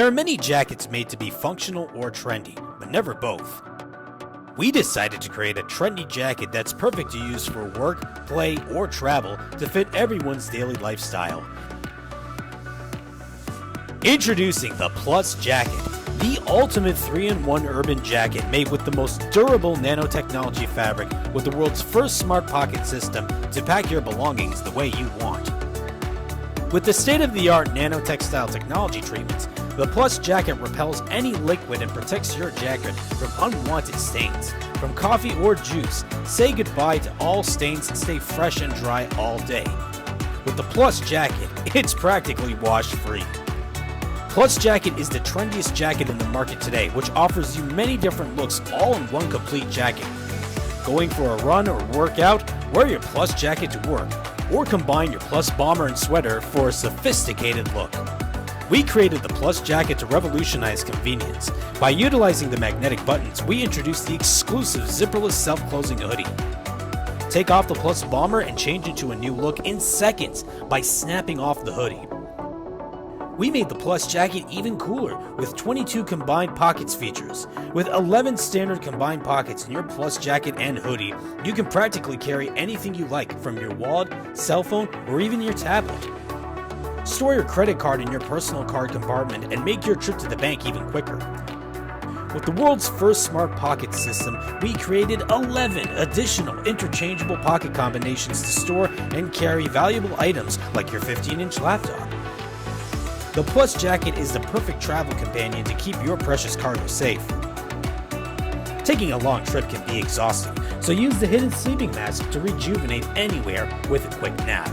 There are many jackets made to be functional or trendy, but never both. We decided to create a trendy jacket that's perfect to use for work, play, or travel to fit everyone's daily lifestyle. Introducing the Plus Jacket, the ultimate 3-in-1 urban jacket made with the most durable nanotechnology fabric with the world's first smart pocket system to pack your belongings the way you want. With the state-of-the-art nanotextile technology treatments, the Plus Jacket repels any liquid and protects your jacket from unwanted stains. From coffee or juice, say goodbye to all stains and stay fresh and dry all day. With the Plus Jacket, it's practically wash-free. Plus Jacket is the trendiest jacket in the market today, which offers you many different looks all in one complete jacket. Going for a run or workout? Wear your Plus Jacket to work, or combine your Plus Bomber and sweater for a sophisticated look. We created the Plus Jacket to revolutionize convenience. By utilizing the magnetic buttons, we introduced the exclusive zipperless self-closing hoodie. Take off the Plus Bomber and change into a new look in seconds by snapping off the hoodie. We made the Plus Jacket even cooler with 22 combined pockets features. With 11 standard combined pockets in your Plus Jacket and hoodie, you can practically carry anything you like from your wallet, cell phone, or even your tablet. Store your credit card in your personal card compartment and make your trip to the bank even quicker. With the world's first smart pocket system, we created 11 additional interchangeable pocket combinations to store and carry valuable items like your 15-inch laptop. The Plus Jacket is the perfect travel companion to keep your precious cargo safe. Taking a long trip can be exhausting, so use the hidden sleeping mask to rejuvenate anywhere with a quick nap.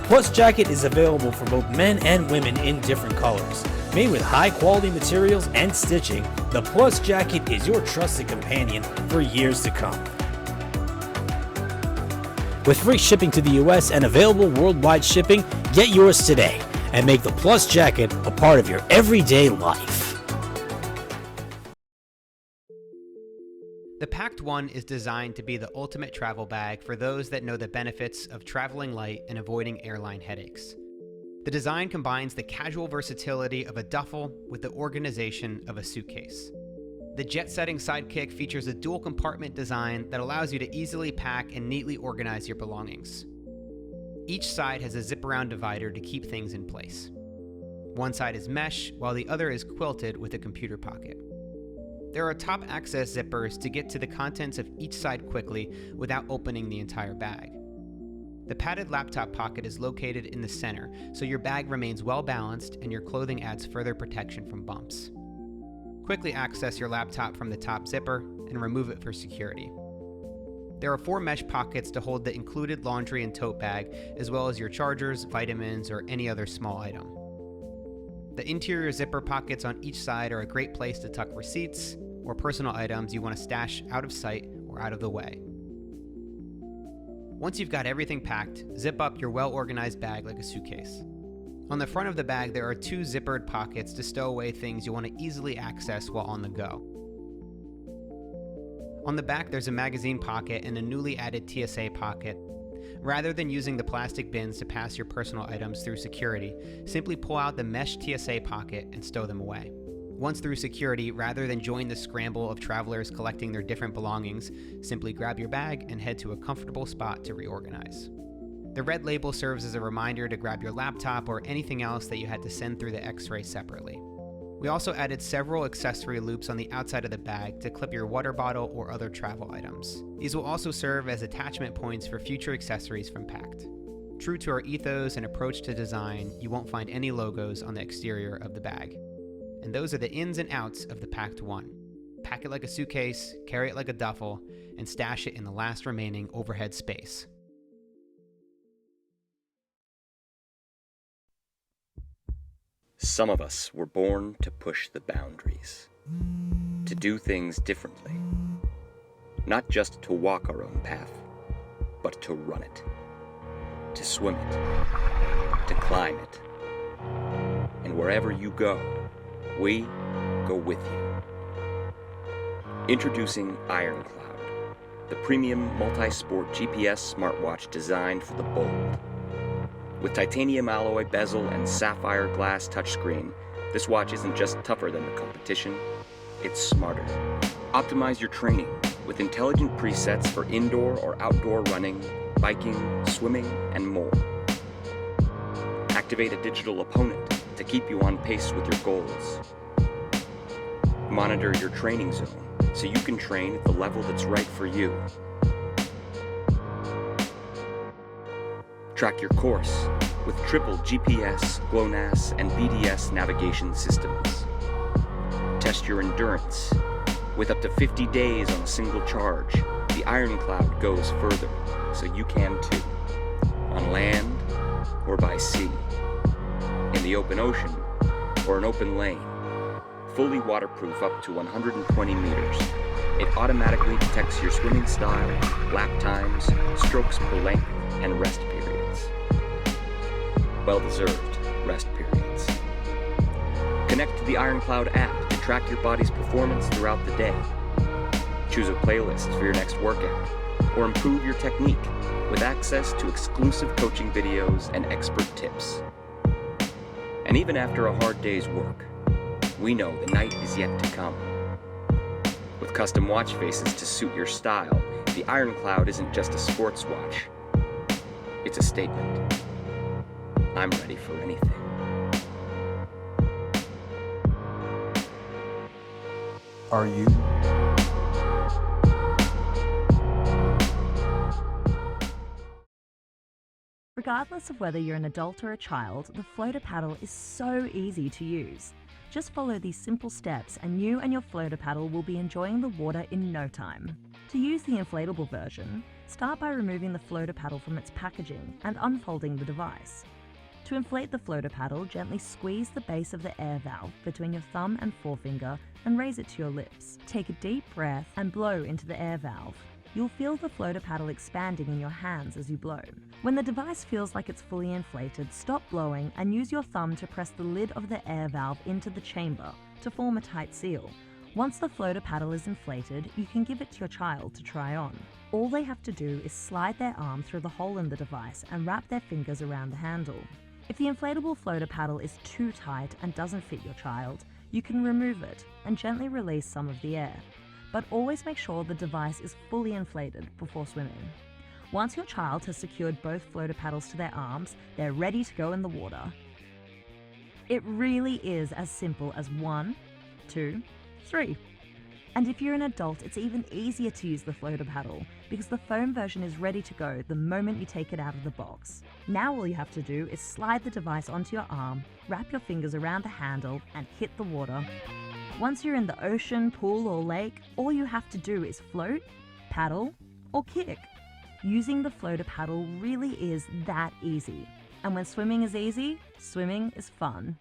Plus Jacket is available for both men and women in different colors. Made with high-quality materials and stitching, the Plus Jacket is your trusted companion for years to come. With free shipping to the US and available worldwide shipping, get yours today and make the Plus Jacket a part of your everyday life. The Packed One is designed to be the ultimate travel bag for those that know the benefits of traveling light and avoiding airline headaches. The design combines the casual versatility of a duffel with the organization of a suitcase. The jet-setting sidekick features a dual compartment design that allows you to easily pack and neatly organize your belongings. Each side has a zip-around divider to keep things in place. One side is mesh, while the other is quilted with a computer pocket. There are top access zippers to get to the contents of each side quickly without opening the entire bag. The padded laptop pocket is located in the center, so your bag remains well balanced and your clothing adds further protection from bumps. Quickly access your laptop from the top zipper and remove it for security. There are 4 mesh pockets to hold the included laundry and tote bag, as well as your chargers, vitamins, or any other small item. The interior zipper pockets on each side are a great place to tuck receipts or personal items you want to stash out of sight or out of the way. Once you've got everything packed, zip up your well-organized bag like a suitcase. On the front of the bag, there are 2 zippered pockets to stow away things you want to easily access while on the go. On the back, there's a magazine pocket and a newly added TSA pocket. Rather than using the plastic bins to pass your personal items through security, simply pull out the mesh TSA pocket and stow them away. Once through security, rather than join the scramble of travelers collecting their different belongings, simply grab your bag and head to a comfortable spot to reorganize. The red label serves as a reminder to grab your laptop or anything else that you had to send through the X-ray separately. We also added several accessory loops on the outside of the bag to clip your water bottle or other travel items. These will also serve as attachment points for future accessories from Packed. True to our ethos and approach to design, you won't find any logos on the exterior of the bag. And those are the ins and outs of the Packed One. Pack it like a suitcase, carry it like a duffel, and stash it in the last remaining overhead space. Some of us were born to push the boundaries, to do things differently. Not just to walk our own path, but to run it, to swim it, to climb it. And wherever you go, we go with you. Introducing Ironcloud, the premium multi-sport GPS smartwatch designed for the bold. With titanium alloy bezel and sapphire glass touchscreen, This watch isn't just tougher than the competition, it's smarter. Optimize your training with intelligent presets for indoor or outdoor running, biking, swimming, and more. Activate a digital opponent to keep you on pace with your goals. Monitor your training zone so you can train at the level that's right for you. Track your course with triple GPS, GLONASS, and BDS navigation systems. Test your endurance. With up to 50 days on a single charge, the Ironcloud goes further, so you can too. On land or by sea. In the open ocean or an open lane. Fully waterproof up to 120 meters. It automatically detects your swimming style, lap times, strokes per length, and rest periods. Well-deserved rest periods. Connect to the Ironcloud app to track your body's performance throughout the day. Choose a playlist for your next workout, or improve your technique with access to exclusive coaching videos and expert tips. And even after a hard day's work, we know the night is yet to come. With custom watch faces to suit your style, the Ironcloud isn't just a sports watch. It's a statement. I'm ready for anything. Are you? Regardless of whether you're an adult or a child, the FloaterPaddle is so easy to use. Just follow these simple steps and you and your FloaterPaddle will be enjoying the water in no time. To use the inflatable version, start by removing the FloaterPaddle from its packaging and unfolding the device. To inflate the FloaterPaddle, gently squeeze the base of the air valve between your thumb and forefinger and raise it to your lips. Take a deep breath and blow into the air valve. You'll feel the FloaterPaddle expanding in your hands as you blow. When the device feels like it's fully inflated, stop blowing and use your thumb to press the lid of the air valve into the chamber to form a tight seal. Once the FloaterPaddle is inflated, you can give it to your child to try on. All they have to do is slide their arm through the hole in the device and wrap their fingers around the handle. If the inflatable FloaterPaddle is too tight and doesn't fit your child, you can remove it and gently release some of the air. But always make sure the device is fully inflated before swimming. Once your child has secured both FloaterPaddles to their arms, they're ready to go in the water. It really is as simple as 1, 2, 3. And if you're an adult, it's even easier to use the FloaterPaddle because the foam version is ready to go the moment you take it out of the box. Now all you have to do is slide the device onto your arm, wrap your fingers around the handle, and hit the water. Once you're in the ocean, pool, or lake, all you have to do is float, paddle, or kick. Using the FloaterPaddle really is that easy. And when swimming is easy, swimming is fun.